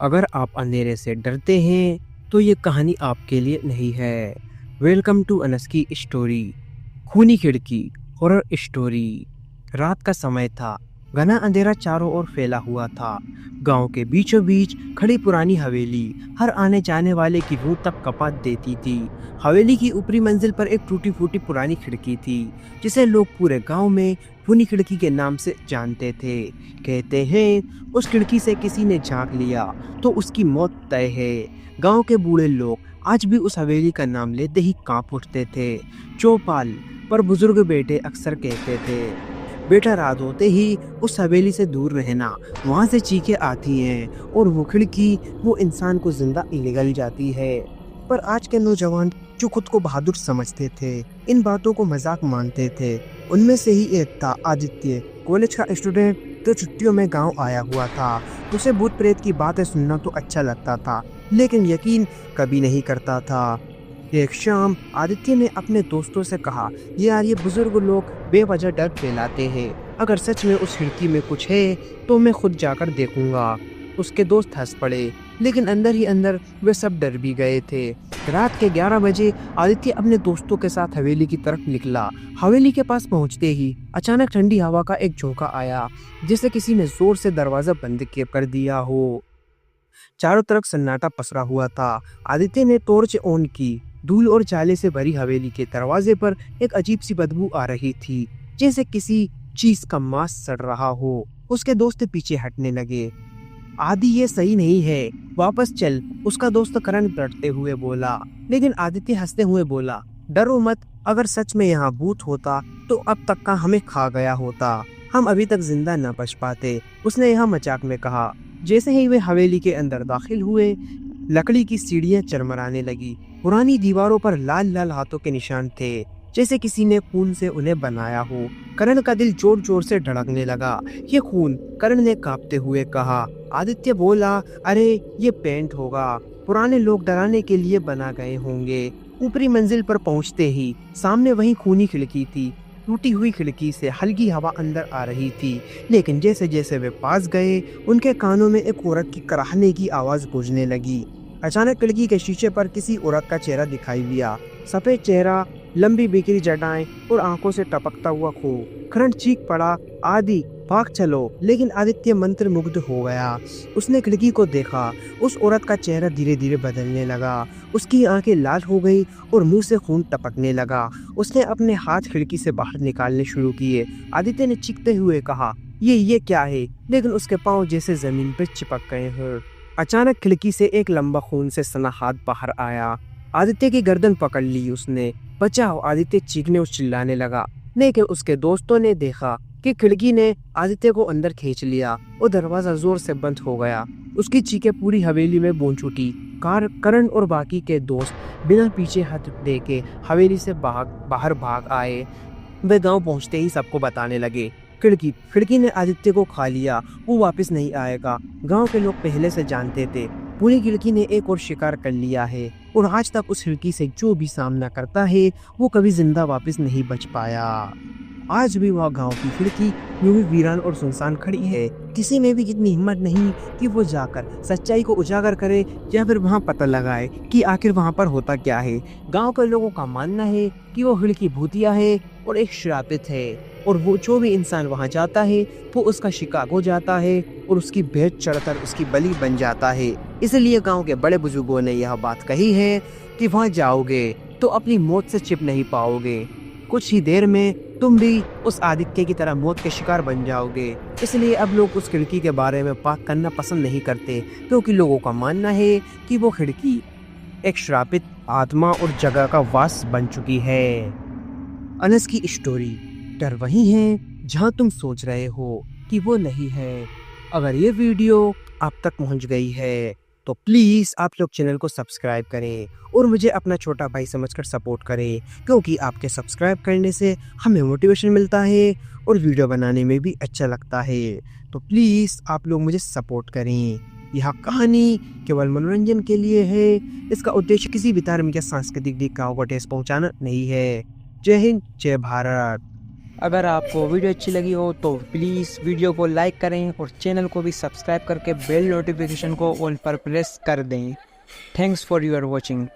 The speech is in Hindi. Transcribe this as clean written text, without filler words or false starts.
अगर आप अंधेरे से डरते हैं तो ये कहानी आपके लिए नहीं है। वेलकम टू अनस की स्टोरी। खूनी खिड़की हॉरर स्टोरी। रात का समय था। घना अंधेरा चारों ओर फैला हुआ था। गांव के बीचों बीच खड़ी पुरानी हवेली हर आने जाने वाले की रूह तक कपा देती थी। हवेली की ऊपरी मंजिल पर एक टूटी फूटी पुरानी खिड़की थी जिसे लोग पूरे गांव में खूनी खिड़की के नाम से जानते थे। कहते हैं उस खिड़की से किसी ने झांक लिया तो उसकी मौत तय है। गांव के बूढ़े लोग आज भी उस हवेली का नाम लेते ही कांप उठते थे। चौपाल पर बुजुर्ग बेटे अक्सर कहते थे, बेटा रात होते ही उस हवेली से दूर रहना, वहां से चीखें आती हैं और वो खिड़की वो इंसान को जिंदा निगल जाती है। पर आज के नौजवान जो खुद को बहादुर समझते थे इन बातों को मजाक मानते थे। उनमें से ही एक था आदित्य, कॉलेज का स्टूडेंट जो छुट्टियों में गांव आया हुआ था। उसे भूत प्रेत की बातें सुनना तो अच्छा लगता था लेकिन यकीन कभी नहीं करता था। एक शाम आदित्य ने अपने दोस्तों से कहा, यार ये बुजुर्ग लोग बेवजह डर फैलाते हैं, अगर सच में उस खिड़की में कुछ है तो मैं खुद जाकर देखूंगा। उसके दोस्त हंस पड़े लेकिन अंदर ही अंदर वे सब डर भी गए थे। रात के 11 बजे आदित्य अपने दोस्तों के साथ हवेली की तरफ निकला। हवेली के पास पहुंचते ही अचानक ठंडी हवा का एक झोंका आया, जैसे किसी ने जोर से दरवाजा बंद कर दिया हो। चारों तरफ सन्नाटा पसरा हुआ था। आदित्य ने टॉर्च ऑन की। धूल और चाले से भरी हवेली के दरवाजे पर एक अजीब सी बदबू आ रही थी, जैसे किसी चीज का मांस सड़ रहा हो। उसके दोस्त पीछे हटने लगे। आदि ये सही नहीं है, वापस चल, उसका दोस्त करण डरते हुए बोला। लेकिन आदित्य हंसते हुए बोला, डरो मत, अगर सच में यहाँ भूत होता तो अब तक का हमें खा गया होता, हम अभी तक जिंदा न बच पाते। उसने यह मजाक में कहा। जैसे ही वे हवेली के अंदर दाखिल हुए, लकड़ी की सीढ़ियां चरमराने लगी। पुरानी दीवारों पर लाल लाल हाथों के निशान थे, जैसे किसी ने खून से उन्हें बनाया हो। करण का दिल जोर जोर से धड़कने लगा। ये खून, करण ने कांपते हुए कहा। आदित्य बोला, अरे ये पेंट होगा, पुराने लोग डराने के लिए बना गए होंगे। ऊपरी मंजिल पर पहुंचते ही सामने वही खूनी खिड़की थी। टूटी हुई खिड़की से हल्की हवा अंदर आ रही थी, लेकिन जैसे जैसे वे पास गए उनके कानों में एक औरत की कराहने की आवाज गूंजने लगी। अचानक खिड़की के शीशे पर किसी औरत का चेहरा दिखाई दिया। सफेद चेहरा, लंबी बिखरी जटाएं और आंखों से टपकता हुआ खून। करण चीख पड़ा, आदि भाग चलो, लेकिन आदित्य मंत्र मुग्ध हो गया। उसने खिड़की को देखा। उस औरत का चेहरा धीरे धीरे बदलने लगा। उसकी आंखें लाल हो गई और मुंह से खून टपकने लगा। उसने अपने हाथ खिड़की से बाहर निकालने शुरू किए। आदित्य ने चीखते हुए कहा, ये क्या है? लेकिन उसके पांव जैसे जमीन पर चिपक गए हैं। अचानक खिड़की से एक लंबा खून से सना हाथ बाहर आया। आदित्य की गर्दन पकड़ ली उसने। बचाओ, आदित्य चीखने और चिल्लाने लगा। लेकिन उसके दोस्तों ने देखा कि खिड़की ने आदित्य को अंदर खींच लिया और दरवाजा जोर से बंद हो गया। उसकी चीखें पूरी हवेली में गूंज उठी। करण और बाकी के दोस्त बिना पीछे हाथ देके हवेली से बाहर भाग आए। वे गांव पहुंचते ही सबको बताने लगे, खिड़की ने आदित्य को खा लिया, वो वापस नहीं आएगा। गांव के लोग पहले से जानते थे पूरी खिड़की ने एक और शिकार कर लिया है और आज तक उस खिड़की से जो भी सामना करता है वो कभी जिंदा वापस नहीं बच पाया। आज भी वह गांव की खिड़की यूं ही वीरान और सुनसान खड़ी है। किसी में भी इतनी हिम्मत नहीं कि वो जाकर सच्चाई को उजागर करे या फिर वहां पता लगाए कि आखिर वहां पर होता क्या है। गांव के लोगों का मानना है कि वो खिड़की भूतिया है और एक श्रापित है, और वो जो भी इंसान वहां जाता है वो उसका शिकार हो जाता है और उसकी भेंट चढ़कर उसकी बलि बन जाता है। इसलिए गांव के बड़े बुजुर्गों ने यह बात कही है कि वहां जाओगे तो अपनी मौत से छिप नहीं पाओगे। कुछ ही देर में तुम भी उस आदित्य की तरह मौत के शिकार बन जाओगे। इसलिए अब लोग उस खिड़की के बारे में बात करना पसंद नहीं करते, क्योंकि लोगों का मानना है कि वो खिड़की एक श्रापित आत्मा और जगह का वास बन चुकी है। अनस की स्टोरी। डर वही है जहां तुम सोच रहे हो कि वो नहीं है। अगर ये वीडियो आप तक पहुंच गई है तो प्लीज़ आप लोग चैनल को सब्सक्राइब करें और मुझे अपना छोटा भाई समझकर सपोर्ट करें, क्योंकि आपके सब्सक्राइब करने से हमें मोटिवेशन मिलता है और वीडियो बनाने में भी अच्छा लगता है। तो प्लीज़ आप लोग मुझे सपोर्ट करें। यह कहानी केवल मनोरंजन के लिए है। इसका उद्देश्य किसी भी धार्मिक या सांस्कृतिक दिखाव को ठेस पहुंचाना नहीं है। जय हिंद, जय भारत। अगर आपको वीडियो अच्छी लगी हो तो प्लीज़ वीडियो को लाइक करें और चैनल को भी सब्सक्राइब करके बेल नोटिफिकेशन को ऑल पर प्रेस कर दें। Thanks for your watching.